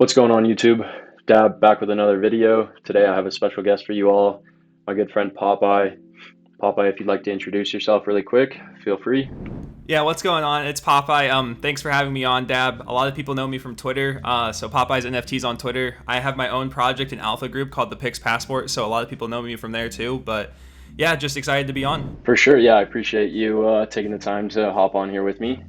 What's going on, YouTube? Dab back with another video. Today I have a special guest for you all, my good friend Popeye. Popeye, if you'd like to introduce yourself really quick, feel free. Yeah, what's going on? It's Popeye. Thanks for having me on, Dab. A lot of people know me from Twitter. So Popeye's NFTs on Twitter. I have my own project in Alpha Group called the Pix Passport, so a lot of people know me from there too. But yeah, just excited to be on. For sure, yeah, I appreciate you taking the time to hop on here with me.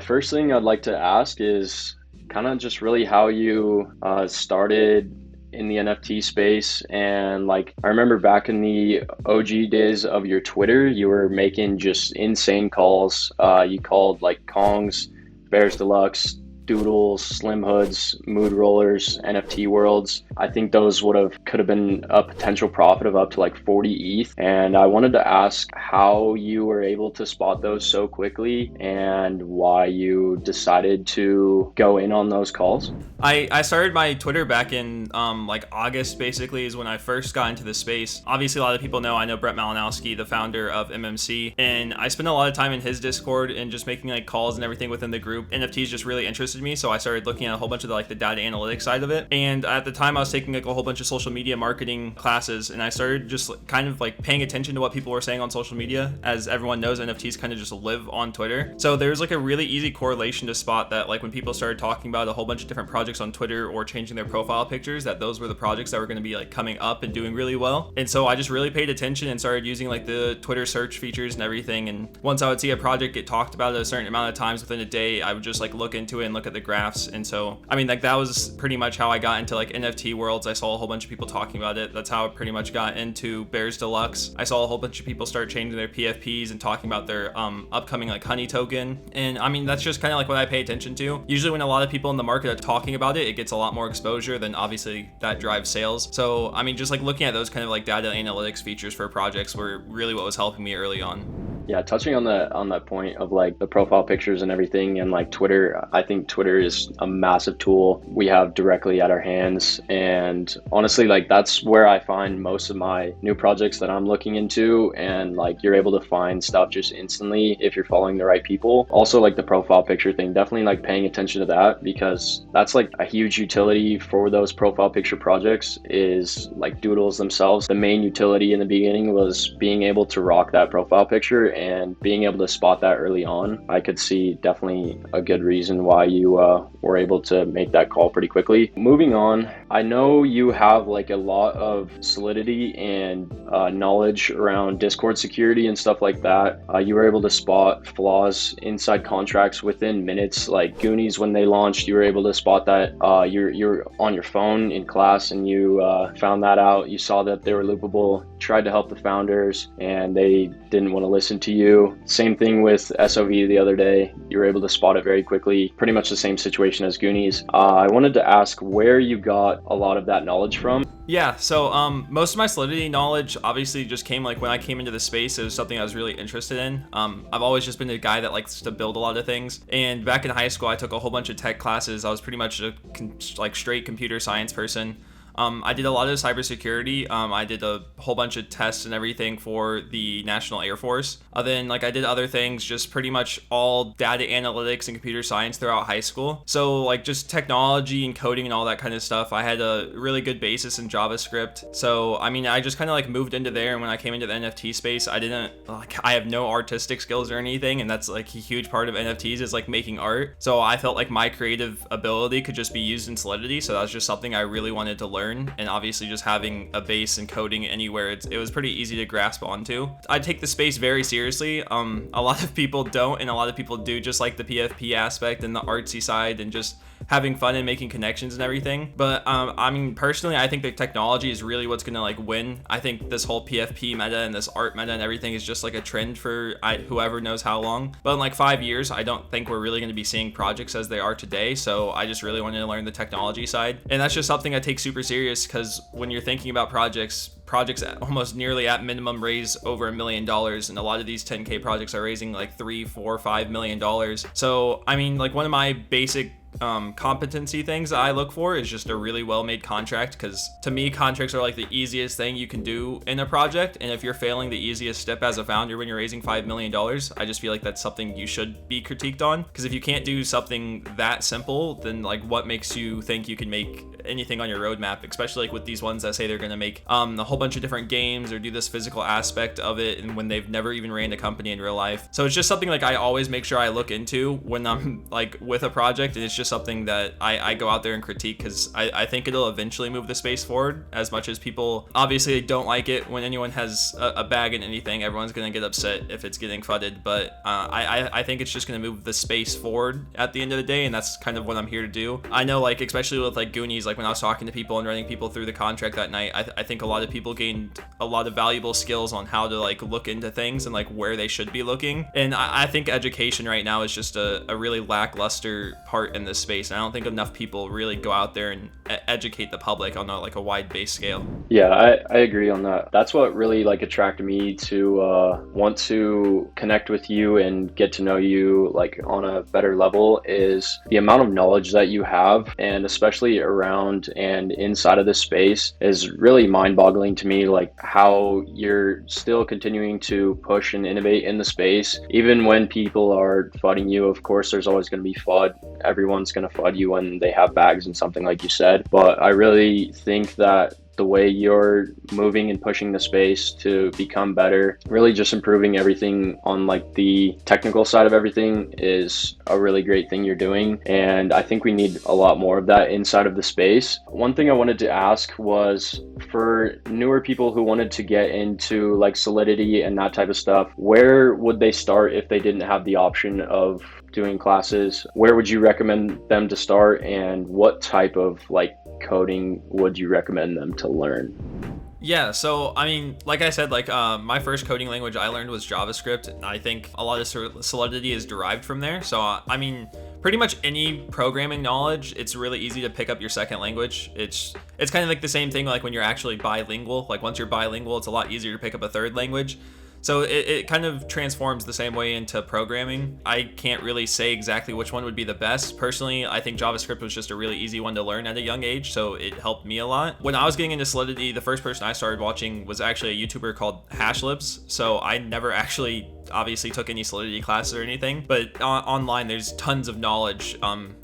First thing I'd like to ask is kind of just really how you started in the NFT space. And like, I remember back in the OG days of your Twitter, you were making just insane calls. You called like Kongs, Bears Deluxe, Doodles, Slim Hoods, Mood Rollers, NFT Worlds. I think those could have been a potential profit of up to like 40 ETH. And I wanted to ask how you were able to spot those so quickly and why you decided to go in on those calls. I started my Twitter back in like August, basically, is when I first got into the space. Obviously, a lot of people know I know Brett Malinowski, the founder of MMC, and I spent a lot of time in his Discord and just making like calls and everything within the group. NFTs just really interested me, so I started looking at a whole bunch of the data analytics side of it. And at the time, I was taking like a whole bunch of social media marketing classes, and I started just kind of like paying attention to what people were saying on social media. As everyone knows, NFTs kind of just live on Twitter, so there's like a really easy correlation to spot that like when people started talking about a whole bunch of different projects on Twitter or changing their profile pictures, that those were the projects that were going to be like coming up and doing really well. And so I just really paid attention and started using like the Twitter search features and everything. And once I would see a project get talked about a certain amount of times within a day, I would just like look into it and look at the graphs. And so I mean, like, that was pretty much how I got into like NFT worlds. I saw a whole bunch of people talking about it. That's how I pretty much got into Bears Deluxe. I saw a whole bunch of people start changing their PFPs and talking about their upcoming like honey token. And I mean, that's just kind of like what I pay attention to. Usually when a lot of people in the market are talking about it, it gets a lot more exposure, then obviously that drives sales. So I mean, just like looking at those kind of like data analytics features for projects were really what was helping me early on. Yeah, touching on that point of like the profile pictures and everything, and like Twitter, I think Twitter is a massive tool we have directly at our hands. And honestly, like, that's where I find most of my new projects that I'm looking into. And like, you're able to find stuff just instantly if you're following the right people. Also, like the profile picture thing, definitely like paying attention to that, because that's like a huge utility for those profile picture projects is like Doodles themselves. The main utility in the beginning was being able to rock that profile picture and being able to spot that early on. I could see definitely a good reason why you were able to make that call pretty quickly. Moving on, I know you have like a lot of solidity and knowledge around Discord security and stuff like that. You were able to spot flaws inside contracts within minutes. Like Goonies, when they launched, you were able to spot that. You're on your phone in class and you found that out. You saw that they were loopable, tried to help the founders, and they didn't want to listen to you. Same thing with SOV the other day. You were able to spot it very quickly. Pretty much the same situation as Goonies. I wanted to ask where you got a lot of that knowledge from. Yeah, so most of my Solidity knowledge obviously just came like when I came into the space. It was something I was really interested in. I've always just been a guy that likes to build a lot of things. And back in high school, I took a whole bunch of tech classes. I was pretty much a like straight computer science person. I did a lot of cybersecurity. I did a whole bunch of tests and everything for the National Air Force. Then like I did other things, just pretty much all data analytics and computer science throughout high school. So like just technology and coding and all that kind of stuff. I had a really good basis in JavaScript. So I mean, I just kind of like moved into there. And when I came into the NFT space, I have no artistic skills or anything. And that's like a huge part of NFTs is like making art. So I felt like my creative ability could just be used in Solidity. So that was just something I really wanted to learn. And obviously just having a base in coding anywhere, it was pretty easy to grasp onto. I take the space very seriously. A lot of people don't, and a lot of people do just like the PFP aspect and the artsy side and just having fun and making connections and everything. But I mean, personally, I think the technology is really what's gonna like win. I think this whole PFP meta and this art meta and everything is just like a trend for whoever knows how long. But in like 5 years, I don't think we're really gonna be seeing projects as they are today. So I just really wanted to learn the technology side. And that's just something I take super serious, because when you're thinking about projects almost nearly at minimum raise over $1 million, and a lot of these 10K projects are raising like $3, $4, $5 million. So I mean, like, one of my basic competency things that I look for is just a really well-made contract, because to me, contracts are like the easiest thing you can do in a project. And if you're failing the easiest step as a founder when you're raising $5 million, I just feel like that's something you should be critiqued on. Because if you can't do something that simple, then like what makes you think you can make anything on your roadmap, especially like with these ones that say they're going to make a whole bunch of different games or do this physical aspect of it, and when they've never even ran a company in real life. So it's just something like I always make sure I look into when I'm like with a project, and it's just something that I go out there and critique, because I think it'll eventually move the space forward. As much as people obviously don't like it when anyone has a bag in anything, everyone's going to get upset if it's getting fudded, but I think it's just going to move the space forward at the end of the day, and that's kind of what I'm here to do. I know, like, especially with like Goonies, like when I was talking to people and running people through the contract that night, I think a lot of people gained a lot of valuable skills on how to like look into things and like where they should be looking. And I think education right now is just a really lackluster part in this space. And I don't think enough people really go out there and educate the public on a wide-based scale. Yeah, I agree on that. That's what really like attracted me to want to connect with you and get to know you like on a better level, is the amount of knowledge that you have, and especially around and inside of this space is really mind-boggling to me, like how you're still continuing to push and innovate in the space even when people are fudding you. Of course, there's always going to be FUD. Everyone's going to FUD you when they have bags and something, like you said, but I really think that the way you're moving and pushing the space to become better, really just improving everything on like the technical side of everything, is a really great thing you're doing. And I think we need a lot more of that inside of the space. One thing I wanted to ask was, for newer people who wanted to get into like Solidity and that type of stuff, where would they start if they didn't have the option of doing classes? Where would you recommend them to start, and what type of like coding would you recommend them to learn? Yeah, so I mean, like I said, like my first coding language I learned was JavaScript, and I think a lot of Solidity is derived from there. So I mean, pretty much any programming knowledge, it's really easy to pick up your second language. It's kind of like the same thing like when you're actually bilingual. Like once you're bilingual, it's a lot easier to pick up a third language. So it kind of transforms the same way into programming. I can't really say exactly which one would be the best. Personally, I think JavaScript was just a really easy one to learn at a young age, so it helped me a lot. When I was getting into Solidity, the first person I started watching was actually a YouTuber called Hashlips. So I never actually obviously took any Solidity classes or anything, but online there's tons of knowledge,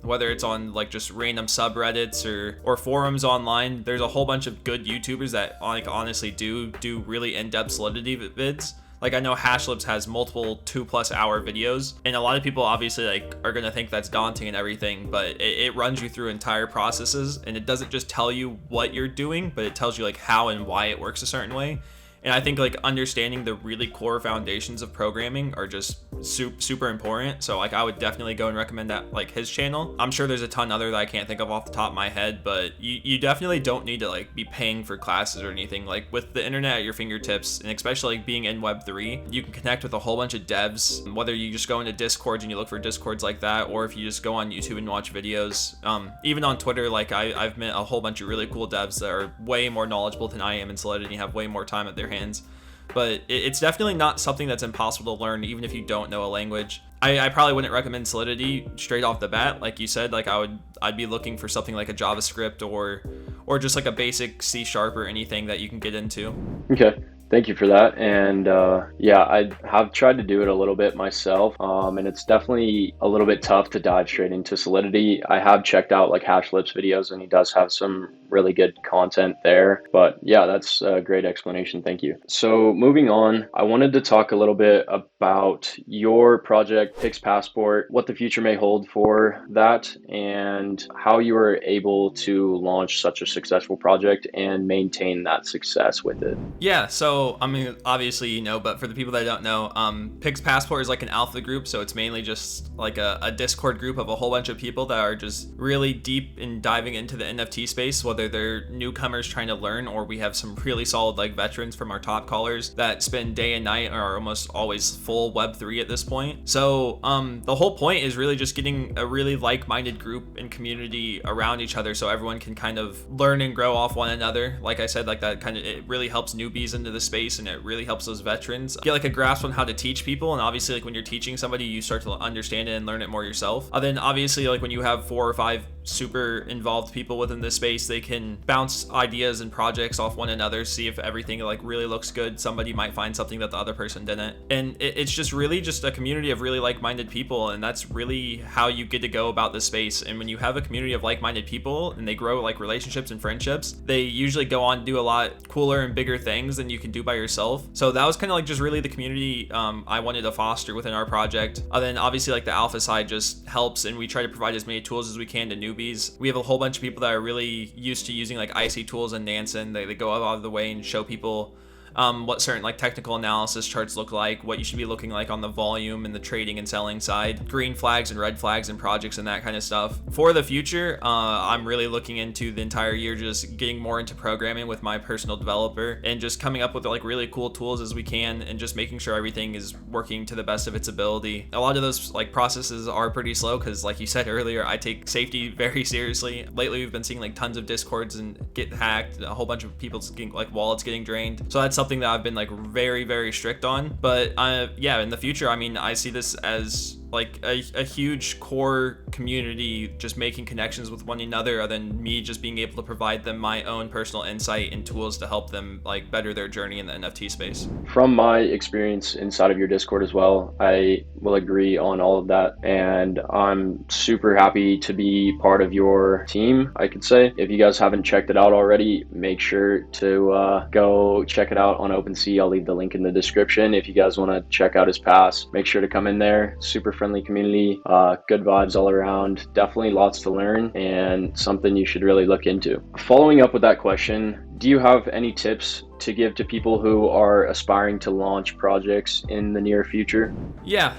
whether it's on like just random subreddits or forums online. There's a whole bunch of good YouTubers that like honestly do really in-depth Solidity vids. Like I know Hashlips has multiple 2+ hour videos, and a lot of people obviously like are gonna think that's daunting and everything, but it runs you through entire processes, and it doesn't just tell you what you're doing, but it tells you like how and why it works a certain way. And I think like understanding the really core foundations of programming are just super important. So like I would definitely go and recommend that, like his channel. I'm sure there's a ton other that I can't think of off the top of my head, but you definitely don't need to like be paying for classes or anything. Like with the internet at your fingertips, and especially like being in Web3, you can connect with a whole bunch of devs, whether you just go into Discords and you look for Discords like that, or if you just go on YouTube and watch videos. Even on Twitter, like I've met a whole bunch of really cool devs that are way more knowledgeable than I am in Solidity and have way more time at their hands. But it's definitely not something that's impossible to learn, even if you don't know a language. I probably wouldn't recommend Solidity straight off the bat. Like you said, like I'd be looking for something like a JavaScript or just like a basic C# or anything that you can get into. Okay. Thank you for that. And yeah, I have tried to do it a little bit myself, and it's definitely a little bit tough to dive straight into Solidity. I have checked out like Hashlips videos, and he does have some really good content there. But yeah, that's a great explanation. Thank you. So moving on, I wanted to talk a little bit about your project, Pix Passport, what the future may hold for that, and how you were able to launch such a successful project and maintain that success with it. Yeah, so I mean, obviously you know, but for the people that don't know, Pix Passport is like an alpha group, so it's mainly just like a Discord group of a whole bunch of people that are just really deep in diving into the NFT space, whether whether they're newcomers trying to learn, or we have some really solid like veterans from our top callers that spend day and night or are almost always full Web3 at this point. So the whole point is really just getting a really like-minded group and community around each other so everyone can kind of learn and grow off one another. Like I said, like that kind of, it really helps newbies into the space, and it really helps those veterans get like a grasp on how to teach people. And obviously, like when you're teaching somebody, you start to understand it and learn it more yourself. Then obviously, like when you have 4 or 5 super involved people within this space, they can bounce ideas and projects off one another, see if everything like really looks good. Somebody might find something that the other person didn't, and it's just really just a community of really like-minded people, and that's really how you get to go about this space. And when you have a community of like-minded people and they grow like relationships and friendships, they usually go on to do a lot cooler and bigger things than you can do by yourself. So that was kind of like just really the community I wanted to foster within our project. Then obviously like the alpha side just helps, and we try to provide as many tools as we can to newbies. We have a whole bunch of people that are really used to using like IC tools and Nansen. They go out of the way and show people what certain like technical analysis charts look like, what you should be looking like on the volume and the trading and selling side, green flags and red flags and projects and that kind of stuff. For the future, I'm really looking into the entire year just getting more into programming with my personal developer and just coming up with like really cool tools as we can, and just making sure everything is working to the best of its ability. A lot of those like processes are pretty slow because, like you said earlier, I take safety very seriously. Lately we've been seeing like tons of discords and get hacked, a whole bunch of people's getting, like wallets getting drained. So that's something that I've been like very, very strict on. But yeah, in the future, I mean, I see this as like a huge core community, just making connections with one another, other than me just being able to provide them my own personal insight and tools to help them like better their journey in the NFT space. From my experience inside of your Discord as well, I will agree on all of that, and I'm super happy to be part of your team, I could say. If you guys haven't checked it out already, make sure to go check it out on OpenSea. I'll leave the link in the description. If you guys want to check out his pass, make sure to come in there. Super friendly community, good vibes all around, definitely lots to learn, and something you should really look into. Following up with that question, do you have any tips to give to people who are aspiring to launch projects in the near future? Yeah,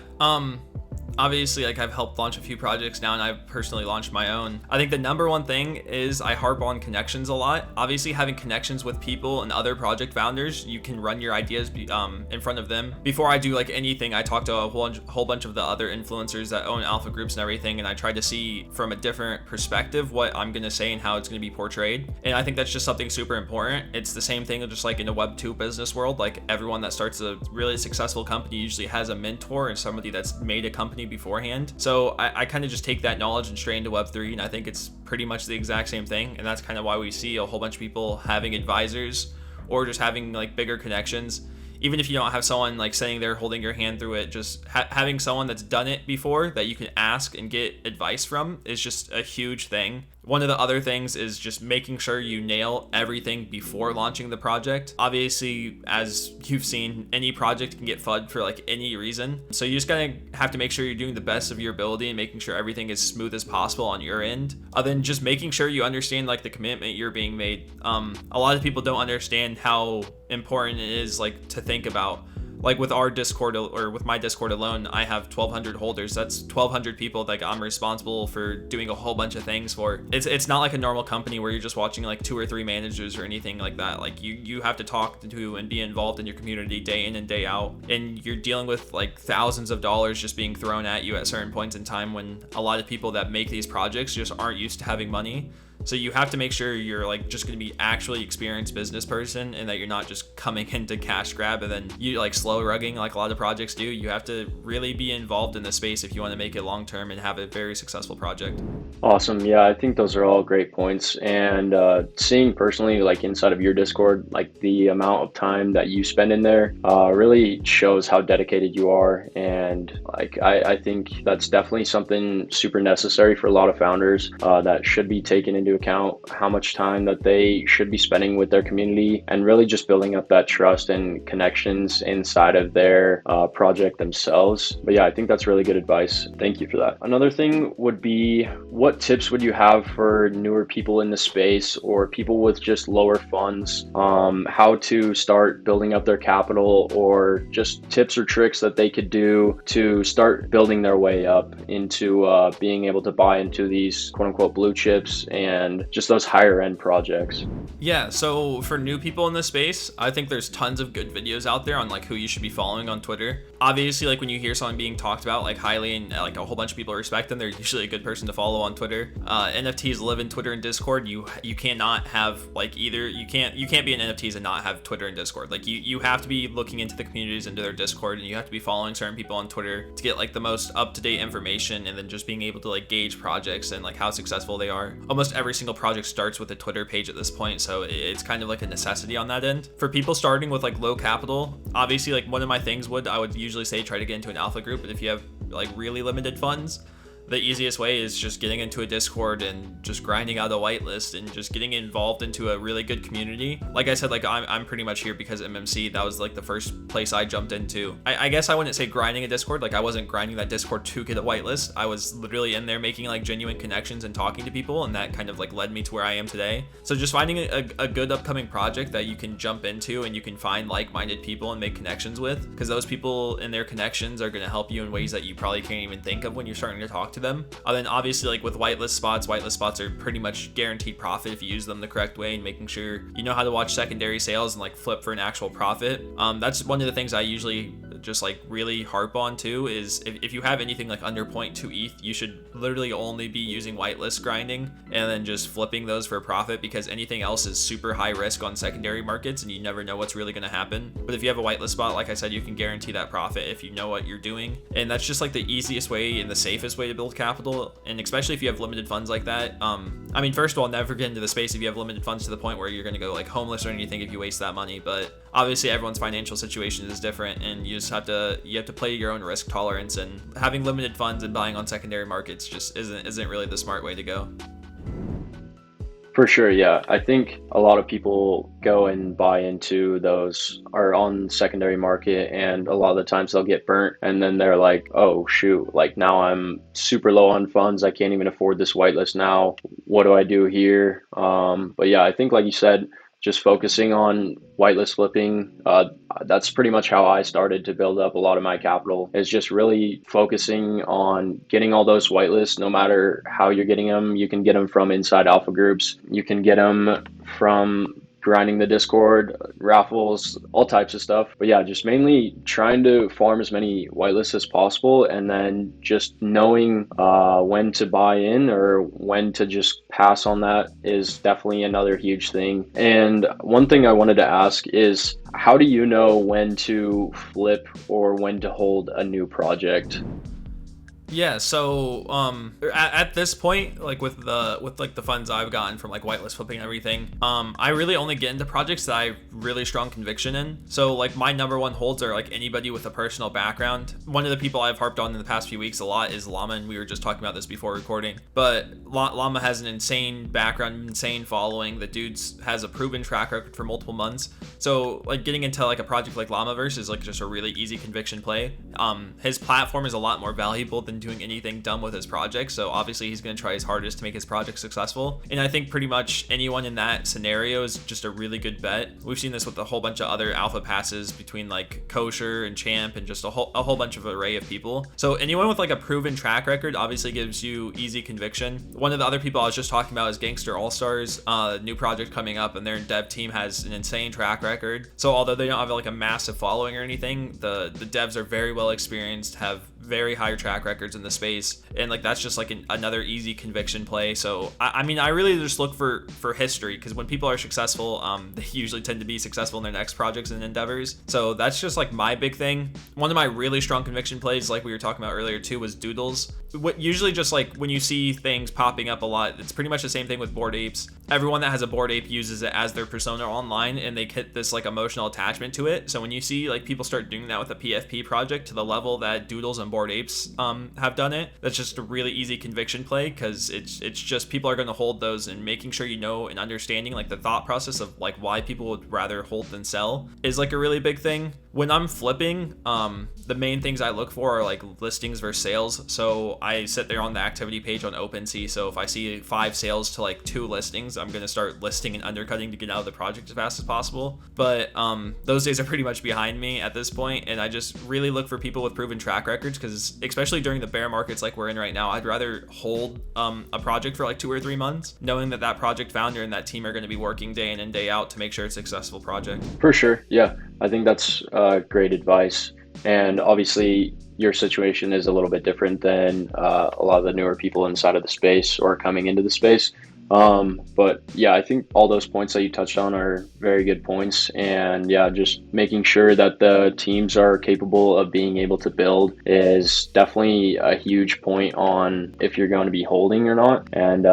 obviously, like I've helped launch a few projects now, and I've personally launched my own. I think the number one thing is I harp on connections a lot. Obviously, having connections with people and other project founders, you can run your ideas in front of them. Before I do like anything, I talk to a whole bunch of the other influencers that own alpha groups and everything, and I try to see from a different perspective what I'm gonna say and how it's gonna be portrayed. And I think that's just something super important. It's the same thing just like in the Web2 business world. Like everyone that starts a really successful company usually has a mentor and somebody that's made a company beforehand. So I kind of just take that knowledge and straight into Web3, and I think it's pretty much the exact same thing. And that's kind of why we see a whole bunch of people having advisors or just having like bigger connections. Even if you don't have someone like sitting there holding your hand through it, just having someone that's done it before that you can ask and get advice from is just a huge thing. One of the other things is just making sure you nail everything before launching the project. Obviously, as you've seen, any project can get FUD for like any reason. So you just gotta have to make sure you're doing the best of your ability and making sure everything is smooth as possible on your end. Then just making sure you understand like the commitment you're being made. A lot of people don't understand how important it is like to think about. Like with our Discord, or with my Discord alone, I have 1,200 holders. That's 1,200 people that I'm responsible for doing a whole bunch of things for. It's not like a normal company where you're just watching like 2 or 3 managers or anything like that. Like you have to talk to and be involved in your community day in and day out. And you're dealing with like thousands of dollars just being thrown at you at certain points in time, when a lot of people that make these projects just aren't used to having money. So you have to make sure you're like just going to be actually experienced business person, and that you're not just coming into cash grab and then you like slow rugging like a lot of projects do. You have to really be involved in the space if you want to make it long term and have a very successful project. Awesome. Yeah, I think those are all great points. And seeing personally like inside of your Discord, like the amount of time that you spend in there really shows how dedicated you are. And like I think that's definitely something super necessary for a lot of founders that should be taken into account, how much time that they should be spending with their community, and really just building up that trust and connections inside of their project themselves. But yeah, I think that's really good advice. Thank you for that. Another thing would be, what tips would you have for newer people in the space, or people with just lower funds, how to start building up their capital, or just tips or tricks that they could do to start building their way up into being able to buy into these quote unquote blue chips and and just those higher end projects. Yeah, so for new people in this space, I think there's tons of good videos out there on like who you should be following on Twitter. Obviously, like when you hear something being talked about like highly and like a whole bunch of people respect them, they're usually a good person to follow on Twitter. NFTs live in Twitter and Discord. You cannot have like either you can't be in NFTs and not have Twitter and Discord. Like you have to be looking into the communities, into their Discord, and you have to be following certain people on Twitter to get like the most up-to-date information, and then just being able to like gauge projects and like how successful they are. Almost every single project starts with a Twitter page at this point, so it's kind of like a necessity on that end. For people starting with like low capital, obviously like one of my things I would usually say try to get into an alpha group, but if you have like really limited funds, the easiest way is just getting into a Discord and just grinding out a whitelist and just getting involved into a really good community. Like I said, like I'm pretty much here because MMC, that was like the first place I jumped into. I guess I wouldn't say grinding a Discord, like I wasn't grinding that Discord to get a whitelist. I was literally in there making like genuine connections and talking to people, and that kind of like led me to where I am today. So just finding a good upcoming project that you can jump into and you can find like-minded people and make connections with, because those people and their connections are going to help you in ways that you probably can't even think of when you're starting to talk to them. Then obviously like with whitelist spots are pretty much guaranteed profit if you use them the correct way, and making sure you know how to watch secondary sales and like flip for an actual profit. That's one of the things I usually just like really harp on too, is if you have anything like under 0.2 ETH, you should literally only be using whitelist grinding and then just flipping those for a profit, because anything else is super high risk on secondary markets and you never know what's really going to happen. But if you have a whitelist spot, like I said, you can guarantee that profit if you know what you're doing, and that's just like the easiest way and the safest way to build capital. And especially if you have limited funds like that. I mean, first of all, never get into the space if you have limited funds to the point where you're going to go like homeless or anything if you waste that money. But obviously everyone's financial situation is different, and you just have to play your own risk tolerance, and having limited funds and buying on secondary markets just isn't really the smart way to go. For sure, yeah. I think a lot of people go and buy into those, are on secondary market, and a lot of the times they'll get burnt, and then they're like, oh shoot, like now I'm super low on funds, I can't even afford this whitelist now, what do I do here? But yeah, I think like you said, just focusing on whitelist flipping, that's pretty much how I started to build up a lot of my capital, is just really focusing on getting all those whitelists. No matter how you're getting them, you can get them from inside alpha groups, you can get them from grinding the Discord, raffles, all types of stuff. But yeah, just mainly trying to farm as many whitelists as possible, and then just knowing when to buy in or when to just pass on that is definitely another huge thing. And one thing I wanted to ask is, how do you know when to flip or when to hold a new project? Yeah, so at this point, like with like the funds I've gotten from like whitelist flipping and everything, I really only get into projects that I have really strong conviction in. So like my number one holds are like anybody with a personal background. One of the people I've harped on in the past few weeks a lot is Llama, and we were just talking about this before recording. But Llama has an insane background, insane following. The dude's has a proven track record for multiple months. So like getting into like a project like Llamaverse is like just a really easy conviction play. His platform is a lot more valuable than doing anything dumb with his project, so obviously he's going to try his hardest to make his project successful, and I think pretty much anyone in that scenario is just a really good bet. We've seen this with a whole bunch of other alpha passes between like Kosher and Champ and just a whole bunch of array of people. So anyone with like a proven track record obviously gives you easy conviction. One of the other people I was just talking about is Gangster All-Stars, new project coming up, and their dev team has an insane track record. So although they don't have like a massive following or anything, the devs are very well experienced, have very high track records in the space, and like that's just like another easy conviction play. So I mean, I really just look for history, because when people are successful, they usually tend to be successful in their next projects and endeavors. So that's just like my big thing. One of my really strong conviction plays, like we were talking about earlier too, was Doodles. What usually just like when you see things popping up a lot, it's pretty much the same thing with Bored Apes. Everyone that has a Bored Ape uses it as their persona online, and they get this like emotional attachment to it. So when you see like people start doing that with a PFP project to the level that Doodles and Bored Apes have done it, that's just a really easy conviction play, because it's just people are going to hold those, and making sure you know and understanding like the thought process of like why people would rather hold than sell is like a really big thing. When I'm flipping, the main things I look for are like listings versus sales. So I sit there on the activity page on OpenSea. So if I see 5 sales to like 2 listings, I'm gonna start listing and undercutting to get out of the project as fast as possible. But those days are pretty much behind me at this point, and I just really look for people with proven track records, because especially during the bear markets like we're in right now, I'd rather hold a project for like 2 or 3 months, knowing that that project founder and that team are going to be working day in and day out to make sure it's a successful project. For sure. Yeah. I think that's great advice. And obviously, your situation is a little bit different than a lot of the newer people inside of the space or coming into the space. But yeah, I think all those points that you touched on are very good points. And yeah, just making sure that the teams are capable of being able to build is definitely a huge point on if you're going to be holding or not. And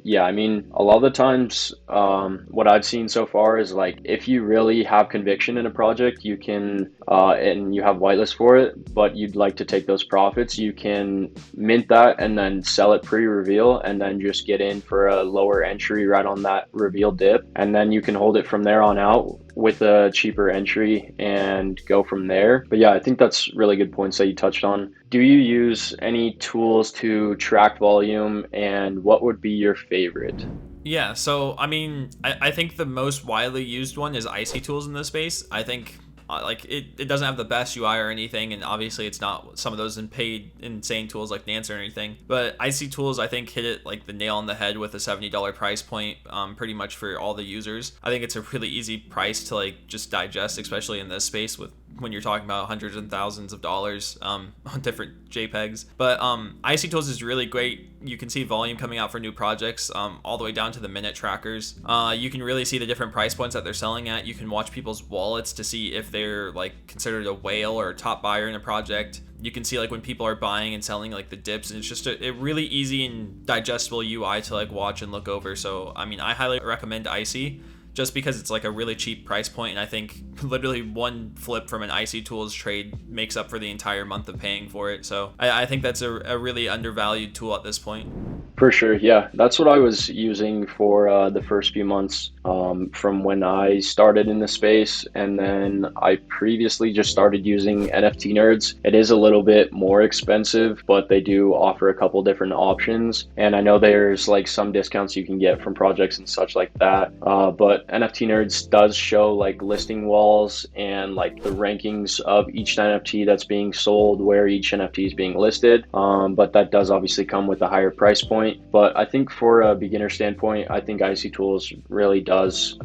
yeah, I mean, a lot of the times, what I've seen so far is like, if you really have conviction in a project, you can, and you have whitelist for it, but you'd like to take those profits, you can mint that and then sell it pre-reveal and then just get in for a lower entry right on that reveal dip. And then you can hold it from there on out with a cheaper entry and go from there. But yeah, I think that's really good points that you touched on. Do you use any tools to track volume, and what would be your favorite? Yeah, so I mean, I think the most widely used one is Icy Tools in this space. I think like it doesn't have the best UI or anything, and obviously it's not some of those paid insane tools like Dancer or anything, but Icy Tools I think hit it like the nail on the head with a $70 price point, pretty much for all the users. I think it's a really easy price to like just digest, especially in this space with when you're talking about hundreds and thousands of dollars on different JPEGs. But Icy Tools is really great. You can see volume coming out for new projects, all the way down to the minute trackers. You can really see the different price points that they're selling at. You can watch people's wallets to see if they're like considered a whale or a top buyer in a project. You can see like when people are buying and selling like the dips, and it's just a really easy and digestible UI to like watch and look over. So I mean, I highly recommend Icy, just because it's like a really cheap price point, and I think literally one flip from an Icy Tools trade makes up for the entire month of paying for it. So I think that's a really undervalued tool at this point. For sure, yeah. That's what I was using for the first few months from when I started in the space. And then I previously just started using NFT Nerds. It is a little bit more expensive, but they do offer a couple different options. And I know there's like some discounts you can get from projects and such like that. But NFT Nerds does show like listing walls and like the rankings of each NFT that's being sold, where each NFT is being listed. But that does obviously come with a higher price point. But I think for a beginner standpoint, I think Icy Tools really does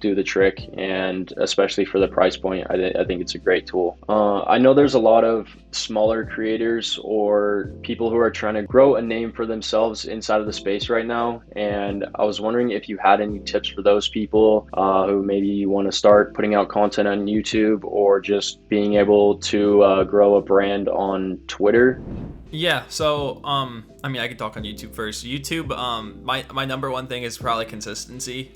do the trick, and especially for the price point, I think it's a great tool. I know there's a lot of smaller creators or people who are trying to grow a name for themselves inside of the space right now, and I was wondering if you had any tips for those people who maybe want to start putting out content on YouTube, or just being able to grow a brand on Twitter. Yeah, so I mean, I could talk on YouTube first. YouTube, my number one thing is probably consistency.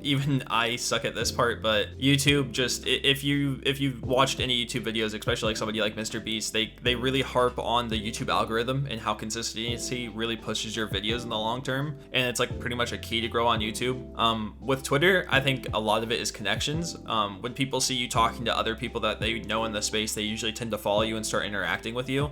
Even I suck at this part, but YouTube, just if you've watched any YouTube videos, especially like somebody like Mr. Beast, they really harp on the YouTube algorithm and how consistency really pushes your videos in the long term, and it's like pretty much a key to grow on YouTube. With Twitter, I think a lot of it is connections. When people see you talking to other people that they know in the space, they usually tend to follow you and start interacting with you.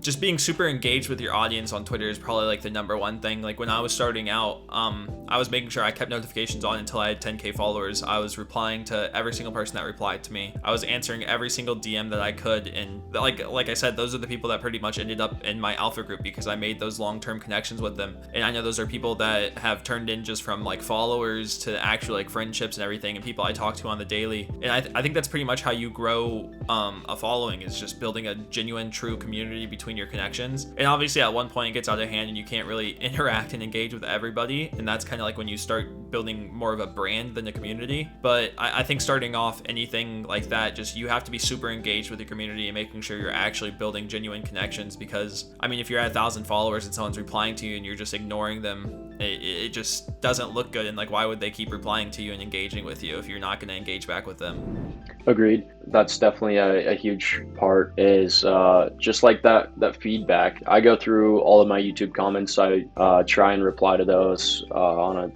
Just being super engaged with your audience on Twitter is probably like the number one thing. Like when I was starting out, I was making sure I kept notifications on until I had 10K followers. I was replying to every single person that replied to me. I was answering every single DM that I could, and like I said, those are the people that pretty much ended up in my alpha group, because I made those long-term connections with them. And I know those are people that have turned in just from like followers to actual like friendships and everything, and people I talk to on the daily. And I think that's pretty much how you grow a following, is just building a genuine, true community between your connections. And obviously at one point it gets out of hand and you can't really interact and engage with everybody, and that's kind of like when you start building more of a brand than a community. But I think starting off anything like that, just you have to be super engaged with your community and making sure you're actually building genuine connections, because I mean, if you're at 1,000 followers and someone's replying to you and you're just ignoring them, it just doesn't look good. And like, why would they keep replying to you and engaging with you if you're not going to engage back with them? Agreed. That's definitely a huge part is just like that feedback. I go through all of my YouTube comments. I try and reply to those or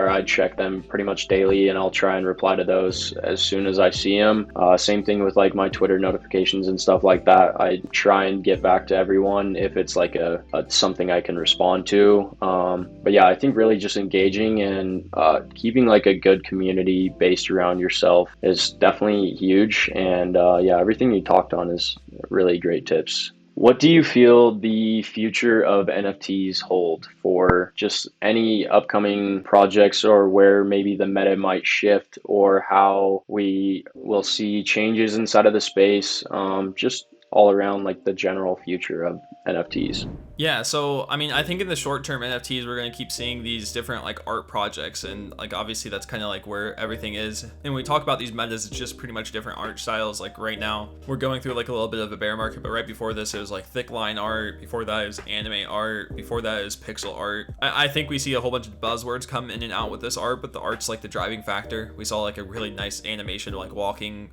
I check them pretty much daily, and I'll try and reply to those as soon as I see them. Same thing with like my Twitter notifications and stuff like that. I try and get back to everyone if it's like a something I can respond to. But yeah, I think really just engaging and keeping like a good community based around yourself is definitely huge. And yeah, everything you talked on is really great tips. What do you feel the future of NFTs hold for just any upcoming projects, or where maybe the meta might shift, or how we will see changes inside of the space, just all around like the general future of NFTs? Yeah, so I mean, I think in the short term, NFTs, we're gonna keep seeing these different like art projects, and like obviously that's kind of like where everything is. And when we talk about these metas, it's just pretty much different art styles. Like right now, we're going through like a little bit of a bear market, but right before this, it was like thick line art. Before that, it was anime art. Before that, it was pixel art. I think we see a whole bunch of buzzwords come in and out with this art, but the art's like the driving factor. We saw like a really nice animation, like walking,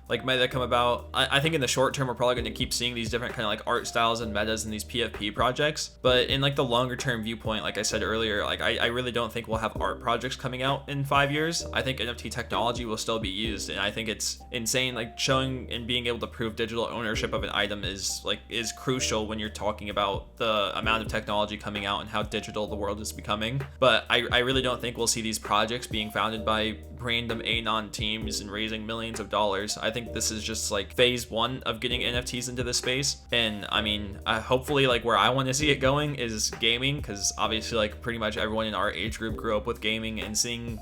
like meta come about. I think in the short term, we're probably gonna keep seeing these different kind of like art styles and metas and these PFP projects. But in like the longer term viewpoint, like I said earlier, like I really don't think we'll have art projects coming out in 5 years. I think NFT technology will still be used, and I think it's insane. Like showing and being able to prove digital ownership of an item is crucial when you're talking about the amount of technology coming out and how digital the world is becoming. But I really don't think we'll see these projects being founded by random anon teams and raising millions of dollars. I think this is just like phase one of getting NFTs into this space. And I mean, hopefully like where I want to see it going is gaming, because obviously like pretty much everyone in our age group grew up with gaming, and seeing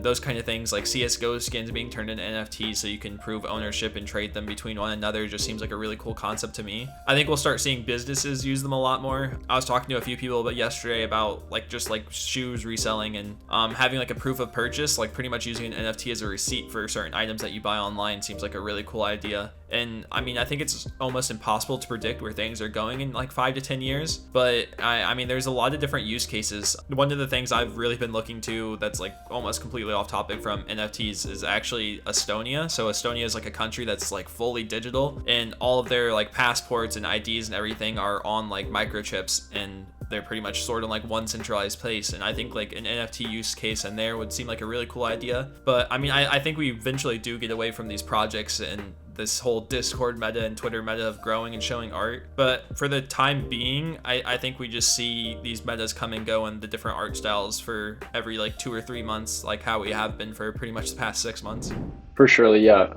those kind of things like CSGO skins being turned into NFTs so you can prove ownership and trade them between one another just seems like a really cool concept to me. I think we'll start seeing businesses use them a lot more. I was talking to a few people yesterday about like just like shoes reselling and having like a proof of purchase, like pretty much using an NFT as a receipt for certain items that you buy online seems like a really cool idea. And I mean, I think it's almost impossible to predict where things are going in like 5 to 10 years, but I mean, there's a lot of different use cases. One of the things I've really been looking to that's like almost completely off topic from NFTs is actually Estonia. So Estonia is like a country that's like fully digital, and all of their like passports and IDs and everything are on like microchips, and they're pretty much stored in like one centralized place. And I think like an NFT use case in there would seem like a really cool idea. But I mean, I think we eventually do get away from these projects and this whole Discord meta and Twitter meta of growing and showing art. But for the time being, I think we just see these metas come and go in the different art styles for every like 2 or 3 months, like how we have been for pretty much the past 6 months. For surely, yeah.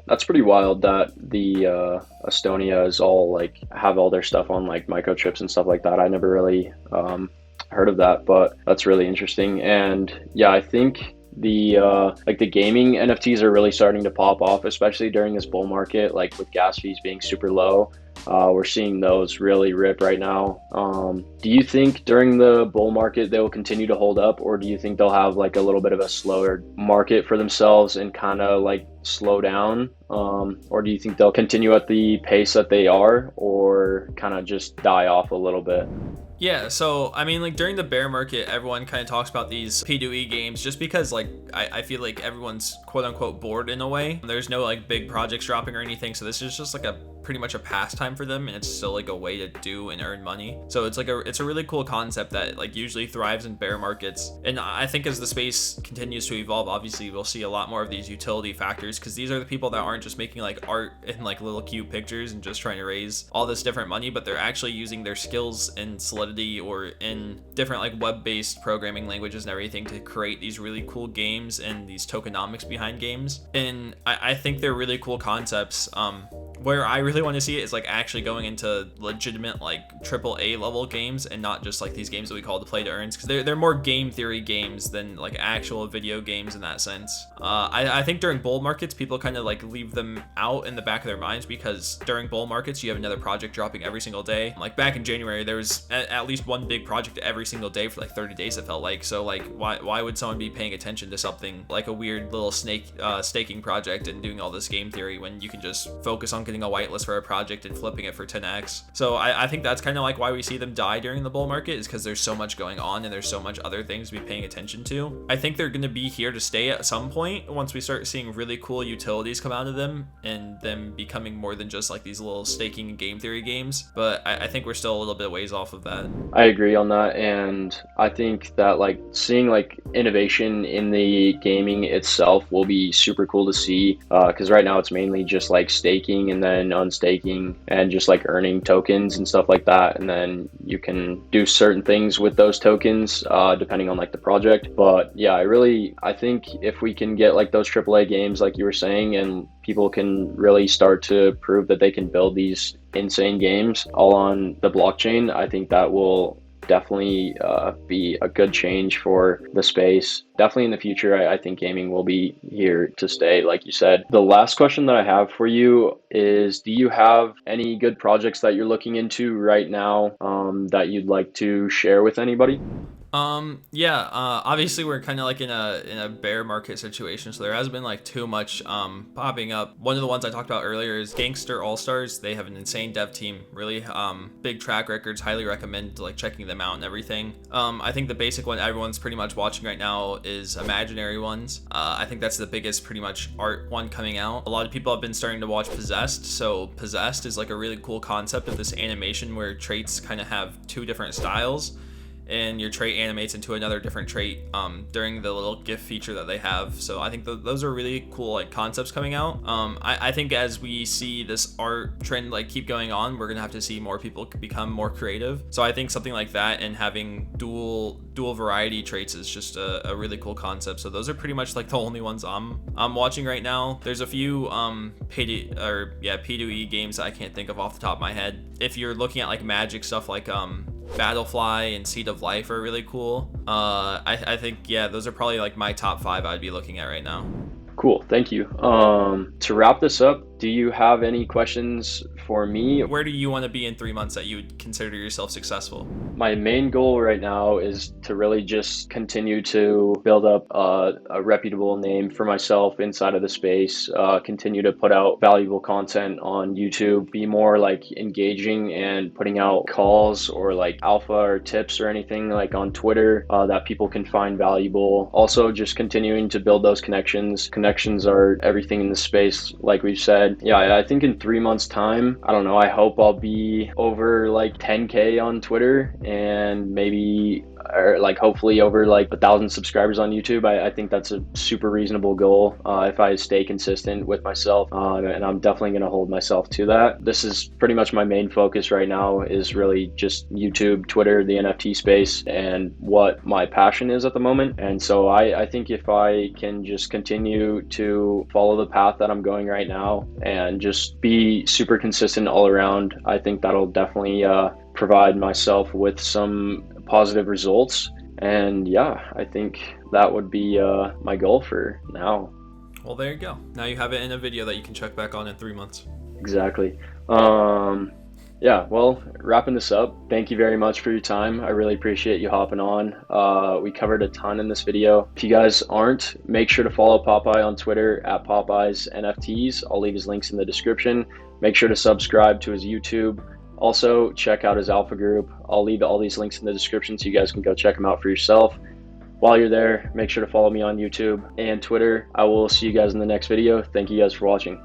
That's pretty wild that the Estonia is all like have all their stuff on like microchips and stuff like that. I never really heard of that, but that's really interesting. And yeah, I think the like the gaming NFTs are really starting to pop off, especially during this bull market, like with gas fees being super low. We're seeing those really rip right now. Do you think during the bull market they will continue to hold up, or do you think they'll have like a little bit of a slower market for themselves and kind of like slow down? Or do you think they'll continue at the pace that they are, or kind of just die off a little bit? Yeah, so I mean, like during the bear market, everyone kind of talks about these P2E games just because like I feel like everyone's quote unquote bored in a way. There's no like big projects dropping or anything, so this is just like a pretty much a pastime for them, and it's still like a way to do and earn money. So it's a really cool concept that like usually thrives in bear markets. And I think as the space continues to evolve, obviously we'll see a lot more of these utility factors, because these are the people that aren't just making like art and like little cute pictures and just trying to raise all this different money, but they're actually using their skills in Solidity or in different like web-based programming languages and everything to create these really cool games and these tokenomics behind games. And I think they're really cool concepts. Where I really want to see it is like actually going into legitimate like AAA level games, and not just like these games that we call the play to earns, because they're more game theory games than like actual video games in that sense. I think during bull markets people kind of like leave them out in the back of their minds, because during bull markets you have another project dropping every single day. Like back in January there was at least one big project every single day for like 30 days it felt like. So like why would someone be paying attention to something like a weird little staking project and doing all this game theory when you can just focus on getting a whitelist for a project and flipping it for 10x. So I think that's kind of like why we see them die during the bull market, is because there's so much going on and there's so much other things to be paying attention to. I think they're going to be here to stay at some point once we start seeing really cool utilities come out of them and them becoming more than just like these little staking and game theory games. But I think we're still a little bit ways off of that. I agree on that, and I think that like seeing like innovation in the gaming itself will be super cool to see, because right now it's mainly just like staking and then unstaking and just like earning tokens and stuff like that, and then you can do certain things with those tokens depending on like the project. But yeah, I think if we can get like those AAA games like you were saying, and people can really start to prove that they can build these insane games all on the blockchain, I think that will definitely be a good change for the space. Definitely in the future, I think gaming will be here to stay, like you said. The last question that I have for you is, do you have any good projects that you're looking into right now that you'd like to share with anybody? Obviously we're kind of like in a bear market situation, so there hasn't been like too much popping up. One of the ones I talked about earlier is Gangster All Stars. They have an insane dev team, really big track records. Highly recommend like checking them out and everything. I think the basic one everyone's pretty much watching right now is Imaginary Ones. I think that's the biggest pretty much art one coming out. A lot of people have been starting to watch Possessed. So Possessed is like a really cool concept of this animation where traits kind of have two different styles, and your trait animates into another different trait during the little GIF feature that they have. So I think those are really cool like concepts coming out. I think as we see this art trend like keep going on, we're gonna have to see more people become more creative. So I think something like that and having dual variety traits is just a really cool concept. So those are pretty much like the only ones I'm watching right now. There's a few P2E games that I can't think of off the top of my head. If you're looking at like Magic stuff, like Battlefly and Seed of Life are really cool. I think, yeah, those are probably like my top 5 I'd be looking at right now. Cool, thank you. To wrap this up, do you have any questions for me? Where do you want to be in 3 months that you would consider yourself successful? My main goal right now is to really just continue to build up a reputable name for myself inside of the space, continue to put out valuable content on YouTube, be more like engaging and putting out calls or like alpha or tips or anything like on Twitter that people can find valuable. Also, just continuing to build those connections. Connections are everything in the space, like we've said. Yeah, I think in 3 months' time, I don't know, I hope I'll be over like 10K on Twitter and maybe or like hopefully over like 1,000 subscribers on YouTube. I think that's a super reasonable goal if I stay consistent with myself, and I'm definitely going to hold myself to that. This is pretty much my main focus right now, is really just YouTube, Twitter, the NFT space, and what my passion is at the moment. And so I think if I can just continue to follow the path that I'm going right now and just be super consistent all around, I think that'll definitely provide myself with some positive results. And yeah, I think that would be my goal for now. Well, there you go. Now you have it in a video that you can check back on in 3 months. Exactly. Yeah, well, wrapping this up, thank you very much for your time. I really appreciate you hopping on. We covered a ton in this video. If you guys aren't, make sure to follow Popeye on Twitter at Popeye's NFTs. I'll leave his links in the description. Make sure to subscribe to his YouTube. Also, check out his alpha group. I'll leave all these links in the description so you guys can go check them out for yourself. While you're there, make sure to follow me on YouTube and Twitter. I will see you guys in the next video. Thank you guys for watching.